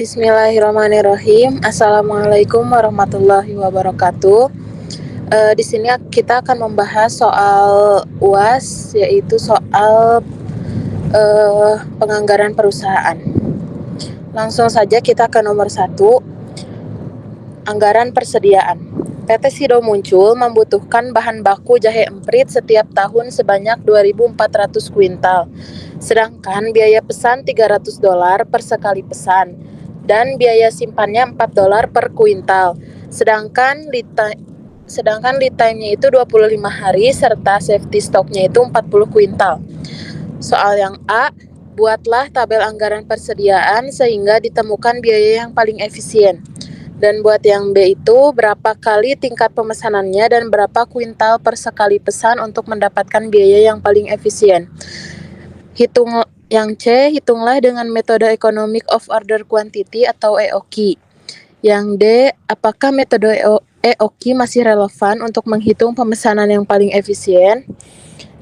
Bismillahirrahmanirrahim. Assalamualaikum warahmatullahi wabarakatuh. Di sini kita akan membahas soal UAS, yaitu soal penganggaran perusahaan. Langsung saja kita ke nomor 1, anggaran persediaan. PT Sido Muncul membutuhkan bahan baku jahe emprit setiap tahun sebanyak 2.400 kuintal. Sedangkan biaya pesan $300 per sekali pesan dan biaya simpannya $4 per kuintal. Sedangkan lead time-nya itu 25 hari serta safety stock-nya itu 40 kuintal. Soal yang A, buatlah tabel anggaran persediaan sehingga ditemukan biaya yang paling efisien. Dan buat yang B itu, berapa kali tingkat pemesanannya dan berapa kuintal per sekali pesan untuk mendapatkan biaya yang paling efisien. Yang C, hitunglah dengan metode Economic of Order Quantity atau EOQ. Yang D, apakah metode EOQ masih relevan untuk menghitung pemesanan yang paling efisien?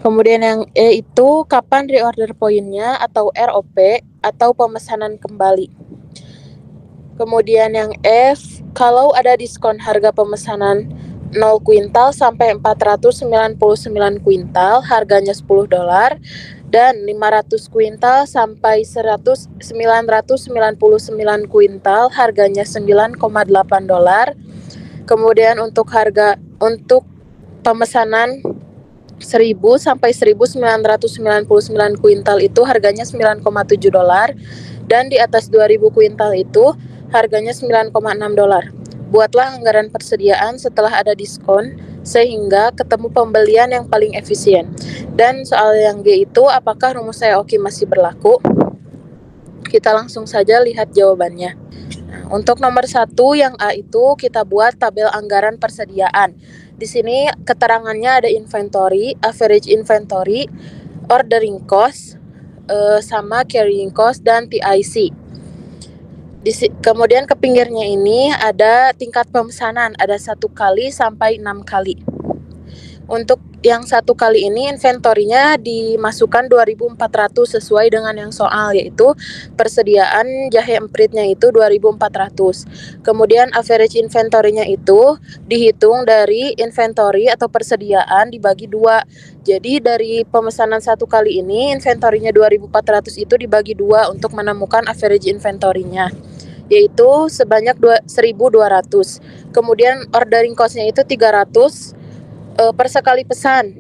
Kemudian yang E itu, kapan reorder point-nya atau ROP atau pemesanan kembali. Kemudian yang F, kalau ada diskon harga pemesanan 0 kuintal sampai 499 kuintal, harganya $10, dan 500 kuintal sampai 999 kuintal, harganya $9,8. Kemudian untuk pemesanan 1000 sampai 1999 kuintal itu harganya $9,7, dan di atas 2000 kuintal itu harganya $9,6. Buatlah anggaran persediaan setelah ada diskon sehingga ketemu pembelian yang paling efisien. Dan soal yang G itu, apakah rumus EOQ masih berlaku? Kita langsung saja lihat jawabannya. Nah, untuk nomor 1 yang A itu kita buat tabel anggaran persediaan. Di sini keterangannya ada inventory, average inventory, ordering cost, sama carrying cost dan TIC. Kemudian ke pinggirnya ini ada tingkat pemesanan, ada 1 kali sampai 6 kali. Untuk yang 1 kali ini inventorinya dimasukkan 2.400 sesuai dengan yang soal, yaitu persediaan jahe empritnya itu 2.400. Kemudian average inventorinya itu dihitung dari inventory atau persediaan dibagi 2. Jadi dari pemesanan 1 kali ini inventorinya 2.400 itu dibagi 2 untuk menemukan average inventorinya, yaitu sebanyak 1.200. Kemudian ordering cost-nya itu 300 per sekali pesan.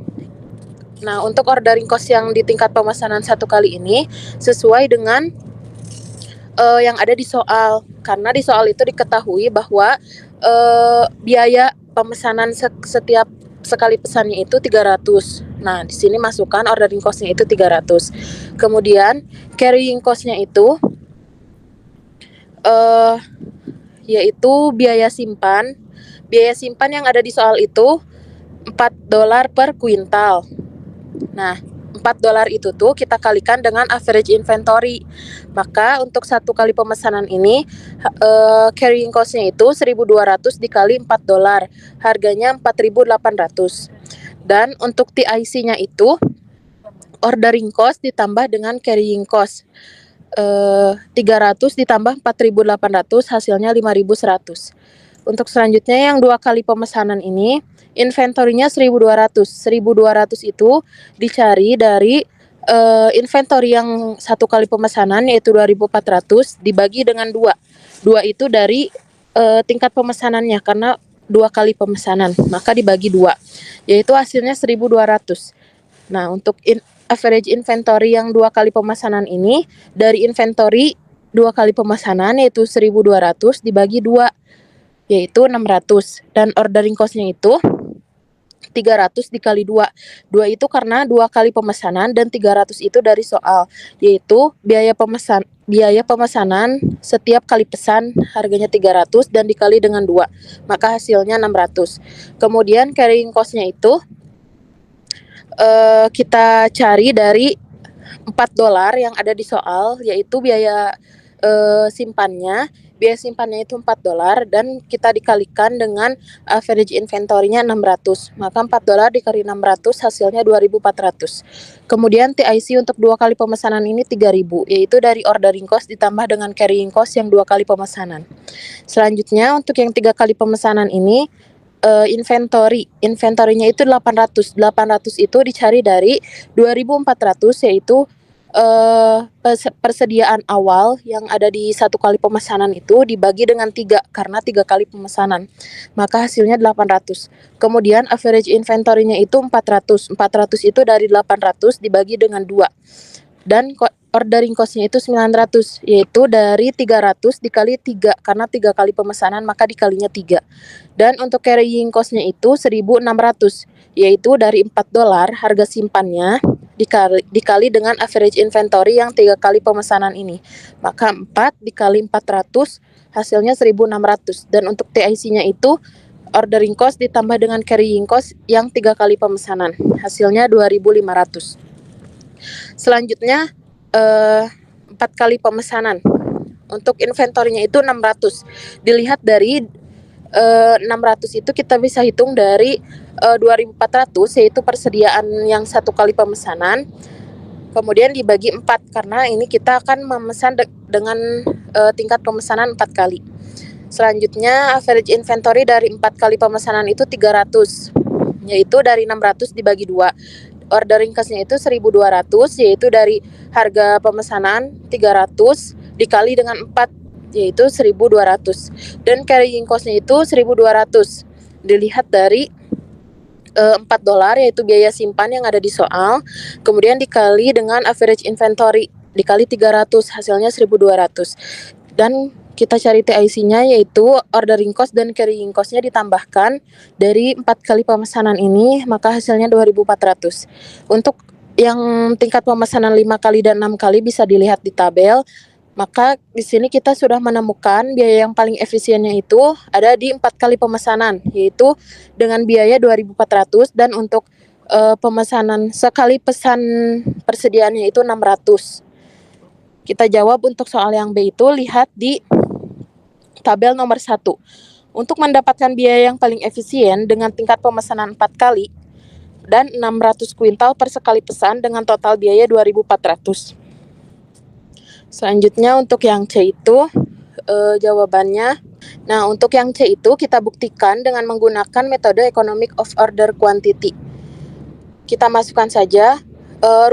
Nah, untuk ordering cost yang di tingkat pemesanan 1 kali ini sesuai dengan yang ada di soal, karena di soal itu diketahui bahwa biaya pemesanan setiap sekali pesannya itu 300. Nah, di sini masukkan ordering cost-nya itu 300. Kemudian carrying cost-nya itu yaitu biaya simpan. Biaya simpan yang ada di soal itu $4 per kuintal. Nah, $4 itu tuh kita kalikan dengan average inventory. Maka untuk 1 kali pemesanan ini carrying cost-nya itu 1.200 dikali $4. Harganya 4.800. Dan untuk TIC-nya itu ordering cost ditambah dengan carrying cost. 300 ditambah 4.800 hasilnya 5.100. Untuk selanjutnya yang 2 kali pemesanan ini inventorinya 1.200. 1.200 itu dicari dari inventory yang 1 kali pemesanan yaitu 2.400 dibagi dengan 2. 2 itu dari tingkat pemesanannya karena 2 kali pemesanan, maka dibagi 2, yaitu hasilnya 1.200. Nah, untuk average inventory yang 2 kali pemesanan ini dari inventory 2 kali pemesanan yaitu 1.200 dibagi 2, yaitu 600. Dan ordering cost-nya itu 300 dikali 2. 2 itu karena 2 kali pemesanan dan 300 itu dari soal, yaitu biaya pemesanan setiap kali pesan harganya 300 dan dikali dengan 2, maka hasilnya 600. Kemudian carrying cost-nya itu kita cari dari $4 yang ada di soal, yaitu biaya simpannya biaya simpannya itu $4 dan kita dikalikan dengan average inventory-nya 600. Maka $4 dikali 600 hasilnya 2.400. Kemudian TIC untuk 2 kali pemesanan ini 3.000, yaitu dari ordering cost ditambah dengan carrying cost yang 2 kali pemesanan. Selanjutnya untuk yang 3 kali pemesanan ini inventory-nya itu 800. 800 itu dicari dari 2.400, yaitu persediaan awal yang ada di 1 kali pemesanan itu dibagi dengan 3 karena 3 kali pemesanan. Maka hasilnya 800. Kemudian average inventory-nya itu 400. 400 itu dari 800 dibagi dengan 2. Dan ordering cost-nya itu 900, yaitu dari 300 dikali 3 karena 3 kali pemesanan maka dikalinya 3. Dan untuk carrying cost-nya itu 1.600, yaitu dari $4 harga simpannya dikali dengan average inventory yang 3 kali pemesanan ini. Maka 4 dikali 400 hasilnya 1.600. Dan untuk TIC-nya itu ordering cost ditambah dengan carrying cost yang 3 kali pemesanan. Hasilnya 2.500. Selanjutnya 4 kali pemesanan. Untuk inventory-nya itu 600. Dilihat dari 600 itu kita bisa hitung dari 2.400, yaitu persediaan yang 1 kali pemesanan. Kemudian dibagi 4 karena ini kita akan memesan dengan tingkat pemesanan 4 kali. Selanjutnya average inventory dari 4 kali pemesanan itu 300, yaitu dari 600 dibagi 2. Ordering cost-nya itu 1.200, yaitu dari harga pemesanan 300 dikali dengan 4, yaitu 1.200. Dan carrying cost-nya itu 1.200. Dilihat dari $4, yaitu biaya simpan yang ada di soal, kemudian dikali dengan average inventory dikali 300, hasilnya 1.200. Dan kita cari TIC-nya, yaitu ordering cost dan carrying cost-nya ditambahkan dari 4 kali pemesanan ini, maka hasilnya 2.400. Untuk yang tingkat pemesanan 5 kali dan 6 kali bisa dilihat di tabel. Maka di sini kita sudah menemukan biaya yang paling efisiennya itu ada di 4 kali pemesanan, yaitu dengan biaya 2.400, dan untuk pemesanan sekali pesan persediaannya itu 600. Kita jawab untuk soal yang B itu, lihat di tabel nomor 1. Untuk mendapatkan biaya yang paling efisien dengan tingkat pemesanan 4 kali dan 600 kuintal per sekali pesan dengan total biaya 2.400. Selanjutnya untuk yang C itu jawabannya. Nah, untuk yang C itu kita buktikan dengan menggunakan metode economic of order quantity. Kita masukkan saja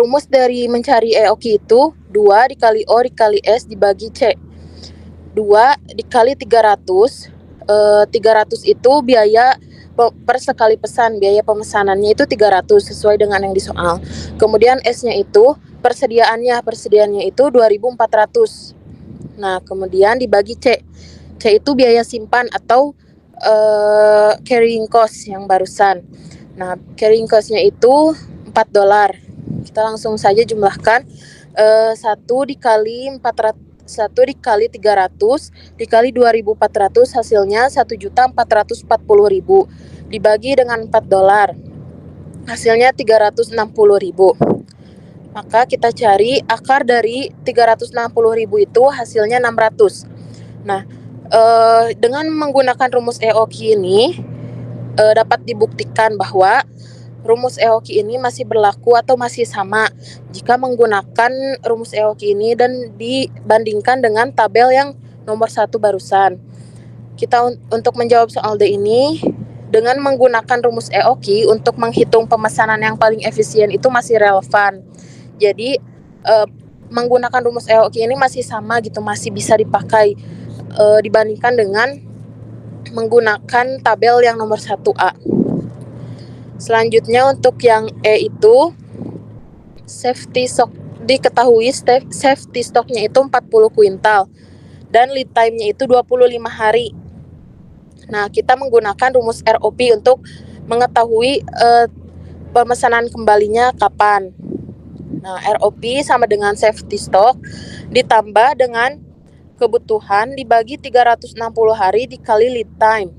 rumus dari mencari EOQ itu 2 dikali O dikali S dibagi C. 2 dikali 300. 300 itu biaya per sekali pesan, biaya pemesanannya itu 300 sesuai dengan yang di soal. Kemudian S-nya itu persediaannya itu 2.400. Nah, kemudian dibagi C. C itu biaya simpan atau carrying cost yang barusan. Nah, carrying cost-nya itu $4. Kita langsung saja jumlahkan 1 dikali 300 dikali 2.400 hasilnya 1.440.000 dibagi dengan $4 hasilnya 360.000. Maka kita cari akar dari 360.000 itu hasilnya 600. Nah, dengan menggunakan rumus EOQ ini dapat dibuktikan bahwa rumus EOQ ini masih berlaku atau masih sama jika menggunakan rumus EOQ ini dan dibandingkan dengan tabel yang nomor 1 barusan. Kita untuk menjawab soal D ini dengan menggunakan rumus EOQ untuk menghitung pemesanan yang paling efisien itu masih relevan. Jadi menggunakan rumus EOQ ini masih sama gitu, masih bisa dipakai dibandingkan dengan menggunakan tabel yang nomor 1A. Selanjutnya untuk yang E itu safety stock, diketahui safety stocknya itu 40 kuintal dan lead time-nya itu 25 hari. Nah, kita menggunakan rumus ROP untuk mengetahui pemesanan kembalinya kapan. Nah, ROP sama dengan safety stock ditambah dengan kebutuhan dibagi 360 hari dikali lead time.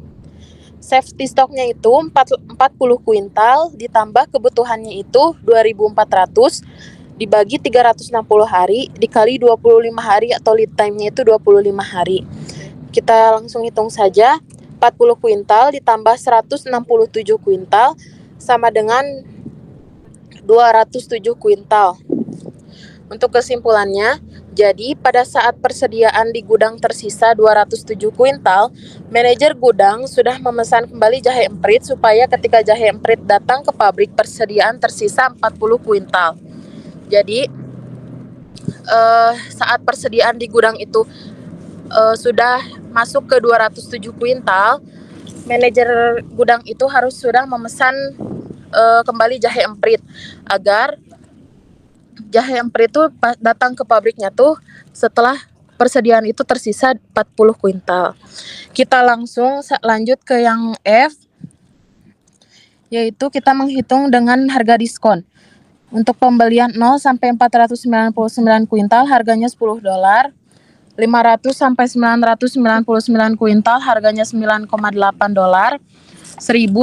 Safety stocknya itu 40 kuintal ditambah kebutuhannya itu 2.400 dibagi 360 hari dikali 25 hari atau lead time-nya itu 25 hari. Kita langsung hitung saja. 40 kuintal ditambah 167 kuintal sama dengan 207 kuintal. Untuk kesimpulannya, jadi pada saat persediaan di gudang tersisa 207 kuintal, manajer gudang sudah memesan kembali jahe emprit supaya ketika jahe emprit datang ke pabrik persediaan tersisa 40 kuintal. Jadi saat persediaan di gudang itu sudah masuk ke 207 kuintal, manajer gudang itu harus sudah memesan kembali jahe emprit agar jahe emprit itu datang ke pabriknya tuh setelah persediaan itu tersisa 40 kuintal. Kita langsung lanjut ke yang F, yaitu kita menghitung dengan harga diskon. Untuk pembelian 0 sampai 499 kuintal harganya $10. 500 sampai 999 kuintal harganya $9,8. 1000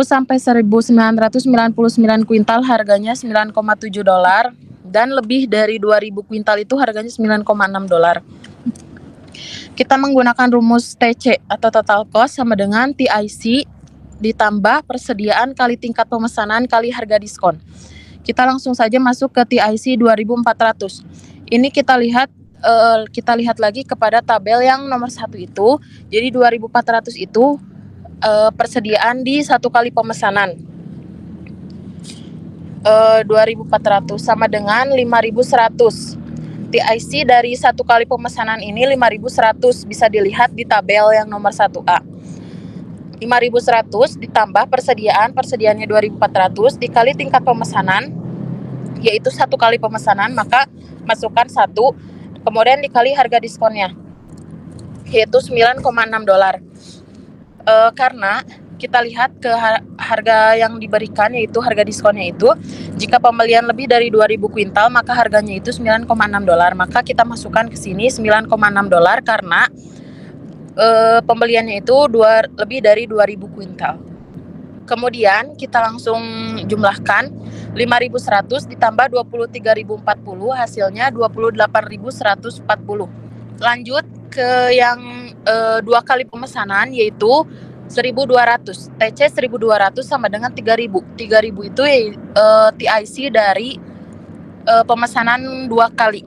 sampai 1999 kuintal harganya $9,7. Dan lebih dari 2000 kuintal itu harganya $9,6. Kita menggunakan rumus TC atau total cost sama dengan TIC ditambah persediaan kali tingkat pemesanan kali harga diskon. Kita langsung saja masuk ke TIC 2400. Ini kita lihat lagi kepada tabel yang nomor 1 itu. Jadi 2400 itu persediaan di satu kali pemesanan. 2400 sama dengan 5100. TIC dari satu kali pemesanan ini 5100, bisa dilihat di tabel yang nomor 1A. 5100 ditambah persediaannya 2400 dikali tingkat pemesanan, yaitu satu kali pemesanan, maka masukkan 1, kemudian dikali harga diskonnya, yaitu $9,6. Karena kita lihat ke harga yang diberikan, yaitu harga diskonnya itu, jika pembelian lebih dari 2000 kuintal maka harganya itu $9,6, maka kita masukkan ke sini $9,6 karena pembeliannya itu lebih dari 2000 kuintal. Kemudian kita langsung jumlahkan 5.100 ditambah 23.040 hasilnya 28.140. Lanjut ke yang dua kali pemesanan, yaitu 1.200. TC 1.200 sama dengan 3.000. 3.000 itu TIC dari pemesanan 2 kali.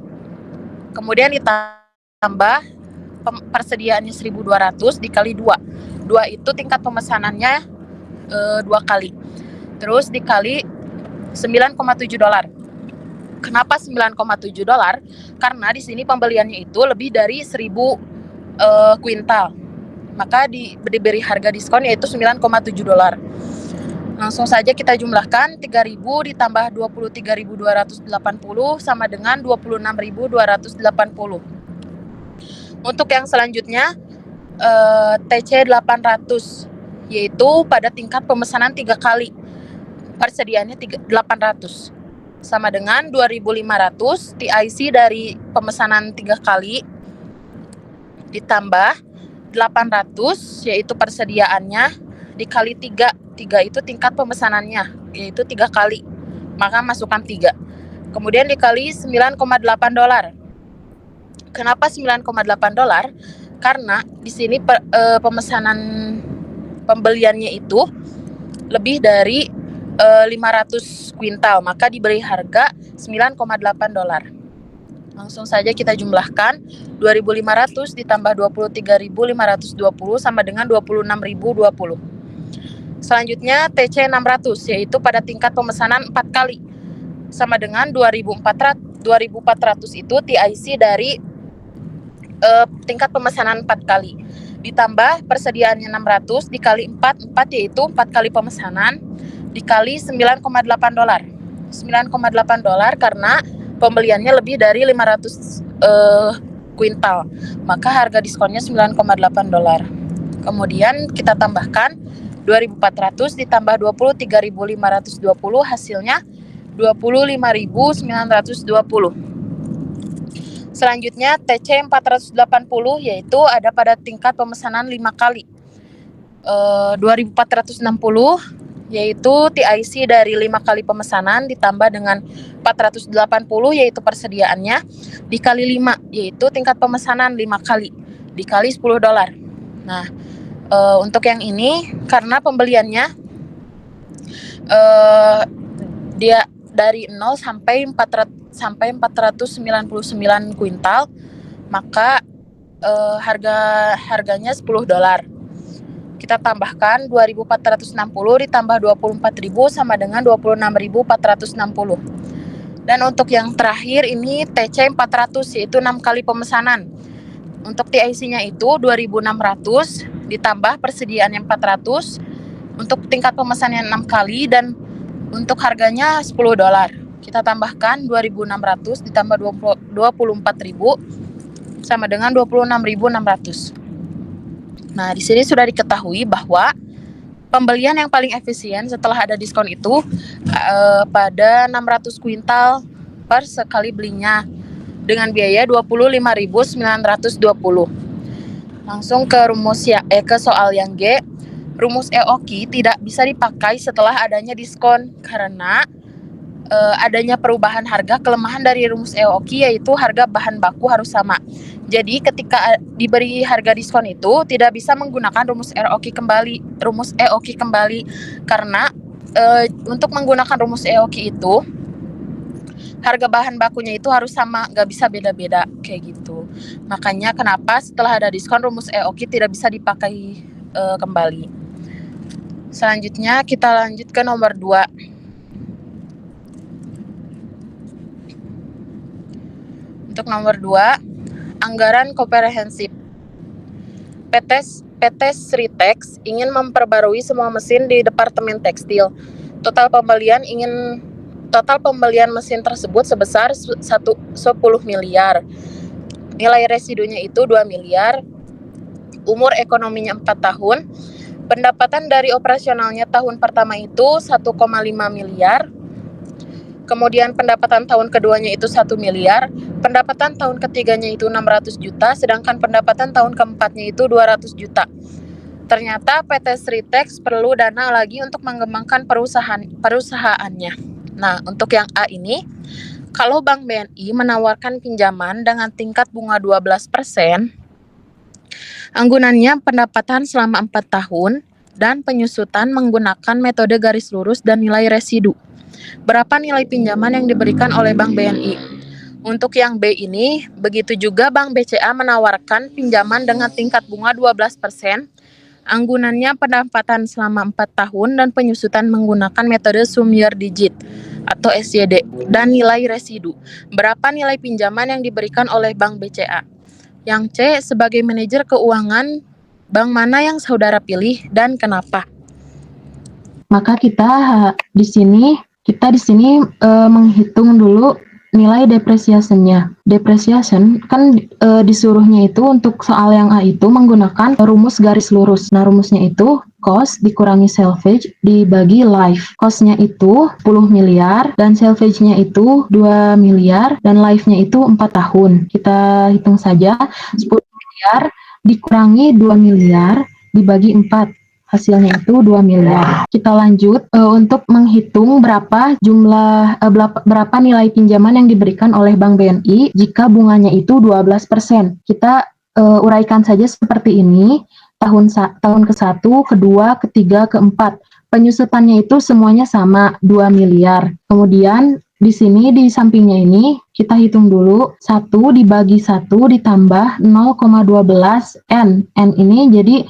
Kemudian ditambah persediaannya 1.200 dikali 2. 2 itu tingkat pemesanannya 2 kali. Terus dikali $9,7. Kenapa $9,7? Karena di sini pembeliannya itu lebih dari 1.000 kuintal. Maka diberi harga diskon yaitu $9,7. Langsung saja kita jumlahkan 3.000 ditambah 23.280 sama dengan 26.280. Untuk yang selanjutnya TC 800, yaitu pada tingkat pemesanan 3 kali. Persediaannya 800 sama dengan 2.500 TIC dari pemesanan 3 kali ditambah 800, yaitu persediaannya dikali 3. 3 itu tingkat pemesanannya, yaitu 3 kali. Maka masukkan 3. Kemudian dikali $9,8. Kenapa $9,8? Karena di sini pemesanan pembeliannya itu lebih dari 500 kuintal, maka diberi harga $9,8. Langsung saja kita jumlahkan 2.500 ditambah 23.520 sama dengan 26.020. Selanjutnya TC 600, yaitu pada tingkat pemesanan 4 kali sama dengan 2.400 itu TIC dari tingkat pemesanan 4 kali. Ditambah persediaannya 600 dikali 4 yaitu 4 kali pemesanan dikali $9,8. $9,8 karena pembeliannya lebih dari 500 kuintal, maka harga diskonnya $9,8. Kemudian kita tambahkan 2.400 ditambah 23.520 hasilnya 25.920. Selanjutnya TC 480, yaitu ada pada tingkat pemesanan 5 kali. 2.460 yaitu TIC dari 5 kali pemesanan ditambah dengan 480 yaitu persediaannya dikali 5, yaitu tingkat pemesanan 5 kali dikali $10. Nah, untuk yang ini karena pembeliannya dia dari 0 sampai 499 kuintal, maka harganya $10. Kita tambahkan 2.460 ditambah 24.000 sama dengan 26.460. Dan untuk yang terakhir ini TC 400, yaitu 6 kali pemesanan. Untuk TIC-nya itu 2.600 ditambah persediaan yang 400. Untuk tingkat pemesannya 6 kali dan untuk harganya $10. Kita tambahkan 2.600 ditambah 24.000 sama dengan 26.600. Nah, di sini sudah diketahui bahwa pembelian yang paling efisien setelah ada diskon itu pada 600 kuintal per sekali belinya dengan biaya 25.920. Langsung ke ke soal yang G. Rumus EOKI tidak bisa dipakai setelah adanya diskon karena adanya perubahan harga. Kelemahan dari rumus EOKI yaitu harga bahan baku harus sama. Jadi ketika diberi harga diskon itu tidak bisa menggunakan rumus EOKI kembali karena untuk menggunakan rumus EOKI itu harga bahan bakunya itu harus sama, nggak bisa beda-beda kayak gitu. Makanya kenapa setelah ada diskon rumus EOKI tidak bisa dipakai kembali. Selanjutnya kita lanjut ke nomor 2. Untuk nomor 2, anggaran komprehensif. PT Sritex ingin memperbarui semua mesin di Departemen Tekstil. Total pembelian mesin tersebut sebesar 10 miliar. Nilai residunya itu 2 miliar. Umur ekonominya 4 tahun. Pendapatan dari operasionalnya tahun pertama itu 1,5 miliar. Kemudian pendapatan tahun keduanya itu 1 miliar. Pendapatan tahun ketiganya itu 600 juta. Sedangkan pendapatan tahun keempatnya itu 200 juta. Ternyata PT Sritex perlu dana lagi untuk mengembangkan perusahaannya. Nah, untuk yang A ini, kalau Bank BNI menawarkan pinjaman dengan tingkat bunga 12%, anggunannya pendapatan selama 4 tahun, dan penyusutan menggunakan metode garis lurus dan nilai residu. Berapa nilai pinjaman yang diberikan oleh Bank BNI? Untuk yang B ini, begitu juga Bank BCA menawarkan pinjaman dengan tingkat bunga 12%, anggunannya pendapatan selama 4 tahun, dan penyusutan menggunakan metode sum year digit atau SYD, dan nilai residu. Berapa nilai pinjaman yang diberikan oleh Bank BCA? Yang C, sebagai manajer keuangan, bank mana yang saudara pilih dan kenapa? Maka kita di sini menghitung dulu nilai depresiasinya. Depreciation kan disuruhnya itu untuk soal yang A itu menggunakan rumus garis lurus. Nah, rumusnya itu cost dikurangi salvage dibagi life. Cost-nya itu 10 miliar dan salvage-nya itu 2 miliar dan life-nya itu 4 tahun. Kita hitung saja 10 miliar dikurangi 2 miliar dibagi 4. Hasilnya itu 2 miliar. Kita lanjut untuk menghitung berapa nilai pinjaman yang diberikan oleh Bank BNI jika bunganya itu 12%. Kita uraikan saja seperti ini. Tahun ke-1, ke-2, ke-3, ke-4. Penyusutannya itu semuanya sama, 2 miliar. Kemudian di sini di sampingnya ini kita hitung dulu 1 dibagi 1 ditambah 0,12 N. N ini jadi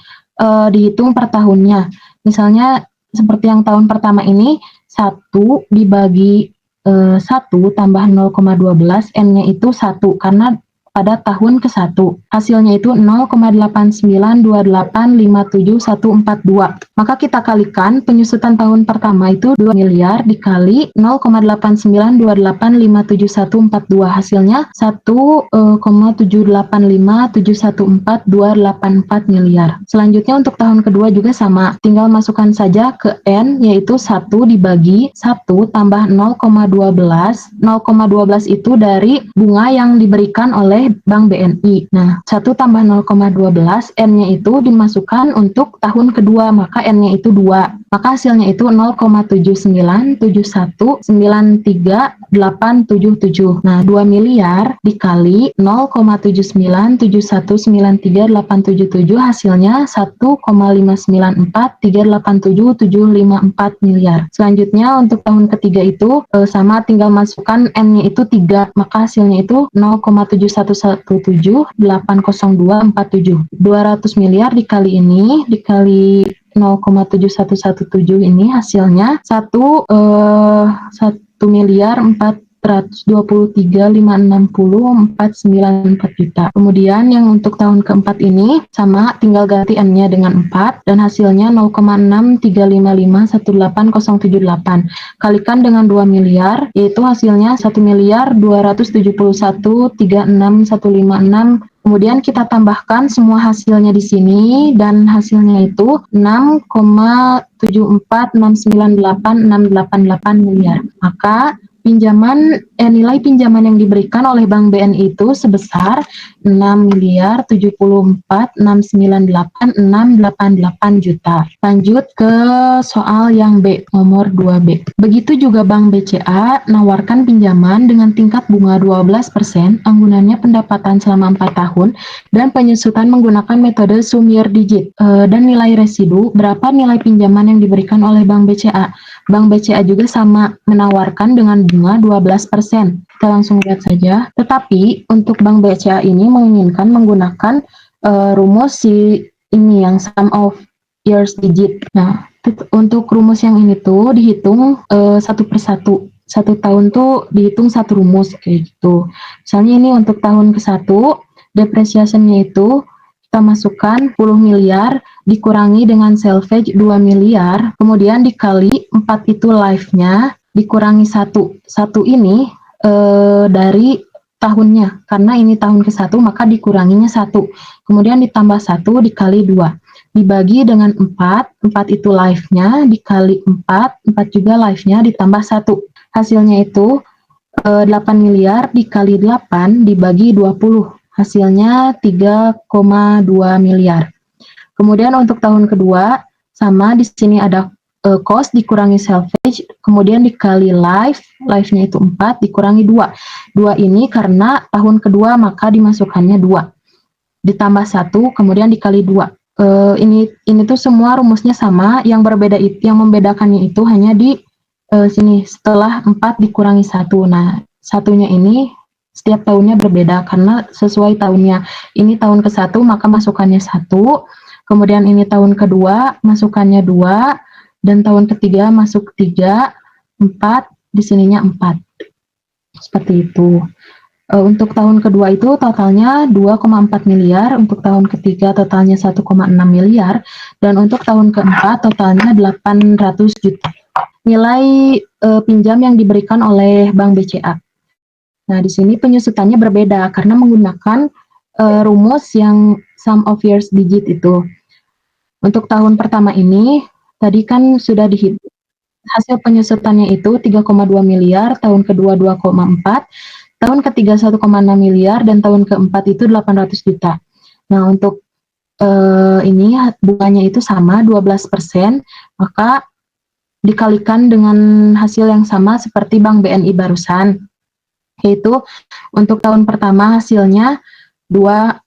dihitung per tahunnya. Misalnya seperti yang tahun pertama ini 1 dibagi 1 tambah 0,12 N-nya itu 1 karena pada tahun ke-1. Hasilnya itu 0,89285742. Maka kita kalikan penyusutan tahun pertama itu 2 miliar dikali 0,89285742. Hasilnya 1,785714,284 miliar. Selanjutnya untuk tahun kedua juga sama. Tinggal masukkan saja ke N yaitu 1 dibagi 1 tambah 0,12. 0,12 itu dari bunga yang diberikan oleh Bank BNI. Nah, 1 tambah 0,12, N-nya itu dimasukkan untuk tahun kedua, maka N-nya itu 2. maka hasilnya itu 0,797193,877. Nah, 2 miliar dikali 0,797193,877 hasilnya 1,594387754 miliar. Selanjutnya untuk tahun ketiga itu sama, tinggal masukkan N-nya itu 3, maka hasilnya itu 0,7117,802,47. 200 miliar dikali ini dikali 0,7117 ini hasilnya 1.423.560.494 juta. Kemudian yang untuk tahun keempat ini sama, tinggal ganti N-nya dengan 4 dan hasilnya 0,635518,078. Kalikan dengan 2 miliar yaitu hasilnya 1.271.36156. Kemudian kita tambahkan semua hasilnya di sini dan hasilnya itu 6,74698688 miliar. Maka nilai pinjaman yang diberikan oleh Bank BNI itu sebesar 6.074.698.688 juta. Lanjut ke soal yang B, nomor 2B. Begitu juga Bank BCA nawarkan pinjaman dengan tingkat bunga 12%, anggunannya pendapatan selama 4 tahun, dan penyusutan menggunakan metode sum year digit. Dan nilai residu, berapa nilai pinjaman yang diberikan oleh Bank BCA? Bank BCA juga sama menawarkan dengan bunga 12%. Kita langsung lihat saja. Tetapi untuk Bank BCA ini menginginkan menggunakan rumus ini yang sum of years digit. Nah, untuk rumus yang ini tuh dihitung satu persatu. Satu tahun tuh dihitung satu rumus kayak gitu. Misalnya ini untuk tahun ke-1, depreciation-nya itu kita masukkan 10 miliar dikurangi dengan salvage 2 miliar, kemudian dikali 4 itu life-nya, dikurangi 1. 1 ini dari tahunnya, karena ini tahun ke-1 maka dikuranginya 1. Kemudian ditambah 1 dikali 2. Dibagi dengan 4, 4 itu life-nya, dikali 4, 4 juga life-nya, ditambah 1. Hasilnya itu 8 miliar dikali 8 dibagi 20. Hasilnya 3,2 miliar. Kemudian untuk tahun kedua, sama di sini ada cost dikurangi salvage, kemudian dikali life-nya itu 4 dikurangi 2. 2 ini karena tahun kedua maka dimasukkannya 2. Ditambah 1, kemudian dikali 2. Ini tuh semua rumusnya sama, yang berbeda itu, yang membedakannya itu hanya di sini setelah 4 dikurangi 1. Nah, satunya ini setiap tahunnya berbeda karena sesuai tahunnya. Ini tahun ke-1 maka masukannya 1, kemudian ini tahun kedua masukannya 2, dan tahun ketiga masuk 3, 4, di sininya 4. Seperti itu. Untuk tahun kedua itu totalnya 2,4 miliar, untuk tahun ketiga totalnya 1,6 miliar, dan untuk tahun keempat totalnya 800 juta. Nilai pinjam yang diberikan oleh Bank BCA. Nah, di sini penyusutannya berbeda karena menggunakan rumus yang sum of years digit itu. Untuk tahun pertama ini, tadi kan sudah dihitung. Hasil penyusutannya itu 3,2 miliar, tahun kedua 2,4, tahun ketiga 1,6 miliar, dan tahun keempat itu 800 juta. Nah, untuk ini bunganya itu sama, 12%, maka dikalikan dengan hasil yang sama seperti Bank BNI barusan. Yaitu untuk tahun pertama hasilnya 2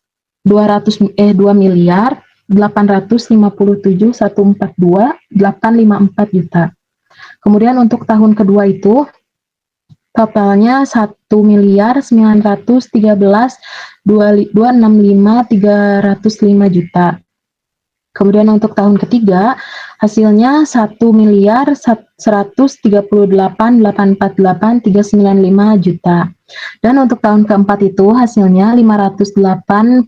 miliar 857.142.854 juta. Kemudian untuk tahun kedua itu totalnya 1 miliar 913.265.305 juta. Kemudian untuk tahun ketiga hasilnya 1 miliar 138.848.395 juta. Dan untuk tahun keempat itu hasilnya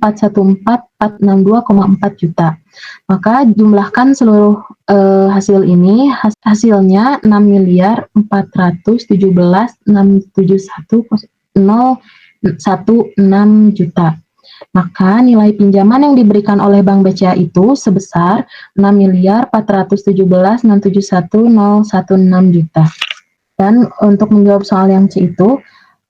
508.414.462,4 juta. Maka jumlahkan seluruh hasil ini, hasilnya 6 miliar 417.671.016 juta. Maka nilai pinjaman yang diberikan oleh Bank BCA itu sebesar 6 miliar 417.671.016 juta. Dan untuk menjawab soal yang C itu,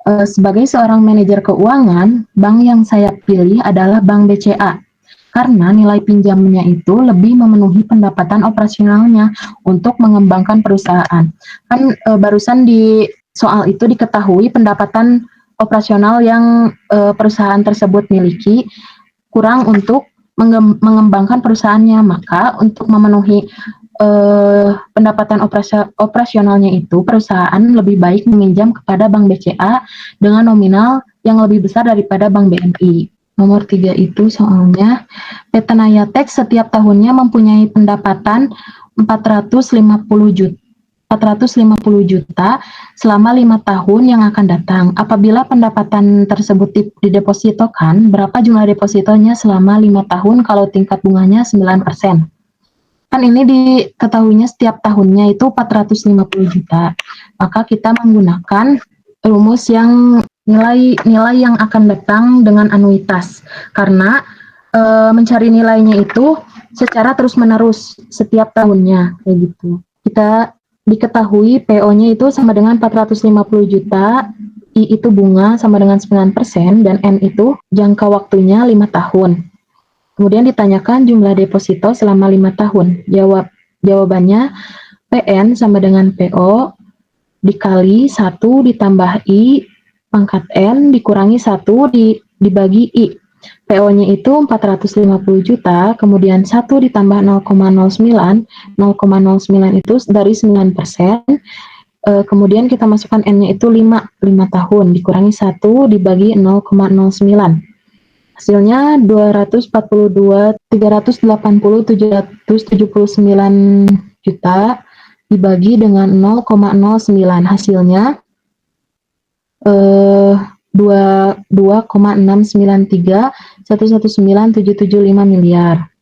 sebagai seorang manajer keuangan, bank yang saya pilih adalah Bank BCA. karena nilai pinjamnya itu lebih memenuhi pendapatan operasionalnya untuk mengembangkan perusahaan. Kan barusan di soal itu diketahui pendapatan operasional yang perusahaan tersebut miliki kurang untuk mengembangkan perusahaannya, maka untuk memenuhi pendapatan operasionalnya itu perusahaan lebih baik meminjam kepada Bank BCA dengan nominal yang lebih besar daripada Bank BNI. Nomor 3 itu soalnya PT Nayatek setiap tahunnya mempunyai pendapatan 450 juta selama 5 tahun yang akan datang. Apabila pendapatan tersebut didepositokan, berapa jumlah depositonya selama 5 tahun kalau tingkat bunganya 9%? Kan ini diketahuinya setiap tahunnya itu 450 juta. Maka kita menggunakan rumus yang nilai yang akan datang dengan anuitas. Karena mencari nilainya itu secara terus-menerus setiap tahunnya kayak gitu. Kita diketahui PO-nya itu sama dengan 450 juta, I itu bunga sama dengan 9%, dan N itu jangka waktunya 5 tahun. Kemudian ditanyakan jumlah deposito selama 5 tahun. Jawabannya PN sama dengan PO dikali 1 ditambah I pangkat N dikurangi 1 dibagi I. PO-nya itu 450 juta, kemudian 1 ditambah 0,09, 0,09 itu dari 9%, kemudian kita masukkan N-nya itu 5 tahun, dikurangi 1 dibagi 0,09. Hasilnya 380.779 juta dibagi dengan 0,09. Hasilnya 2,693.119.775 miliar.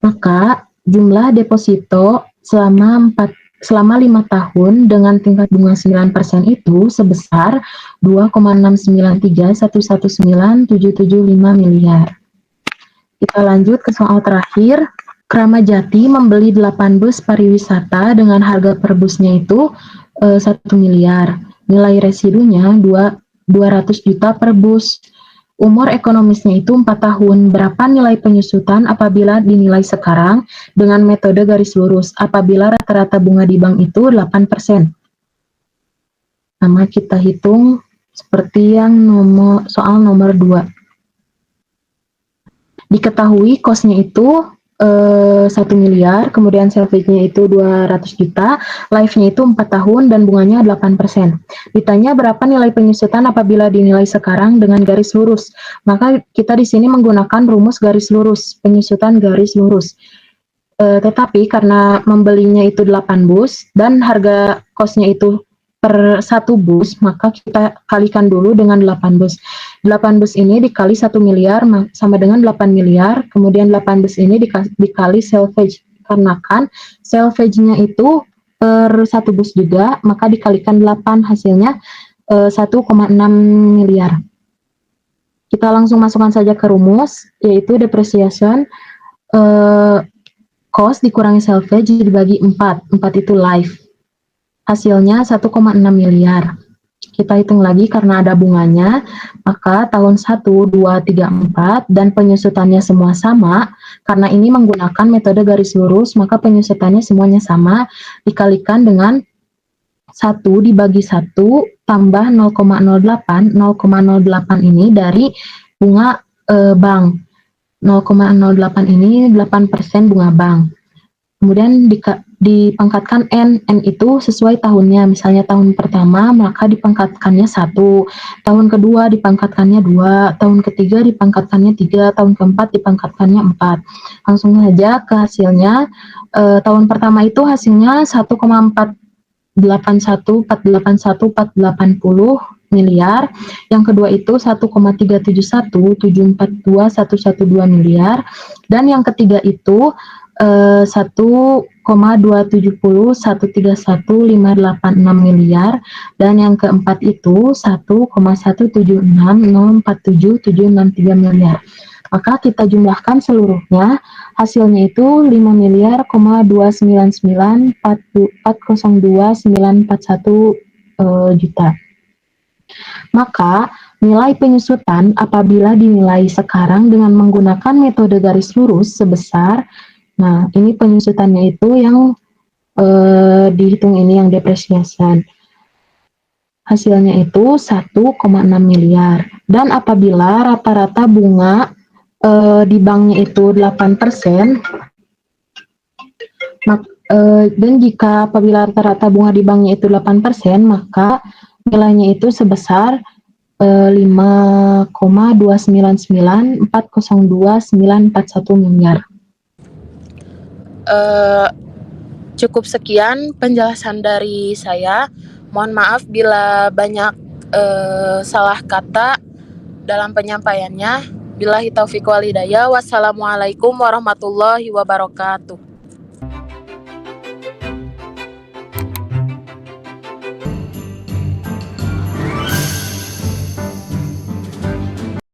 Maka jumlah deposito selama 5 tahun dengan tingkat bunga 9% itu sebesar 2,693.119.775 miliar. Kita lanjut ke soal terakhir. Kramajati membeli 8 bus pariwisata dengan harga per busnya itu 1 miliar. Nilai residunya 200 juta per bus. Umur ekonomisnya itu 4 tahun. Berapa nilai penyusutan apabila dinilai sekarang dengan metode garis lurus apabila rata-rata bunga di bank itu 8%? Sama kita hitung seperti yang soal nomor 2. Diketahui cost-nya itu 1 miliar, kemudian salvage-nya itu 200 juta, life-nya itu 4 tahun, dan bunganya 8%. Ditanya berapa nilai penyusutan apabila dinilai sekarang dengan garis lurus. Maka kita di sini menggunakan rumus garis lurus, penyusutan garis lurus. Tetapi karena membelinya itu 8 bus, dan harga cost-nya itu per 1 bus, maka kita kalikan dulu dengan 8 bus. 8 bus ini dikali 1 miliar sama dengan 8 miliar, kemudian 8 bus ini dikali salvage. Karena kan salvage-nya itu per 1 bus juga, maka dikalikan 8, hasilnya 1,6 miliar. Kita langsung masukkan saja ke rumus, yaitu depreciation cost dikurangi salvage dibagi 4 itu life. Hasilnya 1,6 miliar. Kita hitung lagi karena ada bunganya, maka tahun 1, 2, 3, 4, dan penyusutannya semua sama. Karena ini menggunakan metode garis lurus, maka penyusutannya semuanya sama, dikalikan dengan 1 dibagi 1 tambah 0,08. 0,08 ini dari bunga bank. 0,08 ini 8% bunga bank. Kemudian dipangkatkan N itu sesuai tahunnya. Misalnya tahun pertama maka dipangkatkannya 1, tahun kedua dipangkatkannya 2, tahun ketiga dipangkatkannya 3, tahun keempat dipangkatkannya 4. Langsung saja ke hasilnya. Tahun pertama itu hasilnya 1,481.480 miliar. Yang kedua itu 1,371.742.112 miliar. Dan yang ketiga itu 1,270.131.586 miliar, dan yang keempat itu 1,176.047.763 miliar. Maka kita jumlahkan seluruhnya, hasilnya itu 5.299.402.941 juta. Maka, nilai penyusutan apabila dinilai sekarang dengan menggunakan metode garis lurus sebesar, nah ini penyusutannya itu yang dihitung ini yang depresiasan. Hasilnya itu 1,6 miliar. Dan apabila rata-rata bunga di banknya itu 8%, dan jika apabila rata-rata bunga di banknya itu 8%, maka nilainya itu sebesar 5,299402941 miliar. Cukup sekian penjelasan dari saya. Mohon maaf bila banyak salah kata dalam penyampaiannya. Billahi taufiq wal hidayah. Wassalamualaikum warahmatullahi wabarakatuh.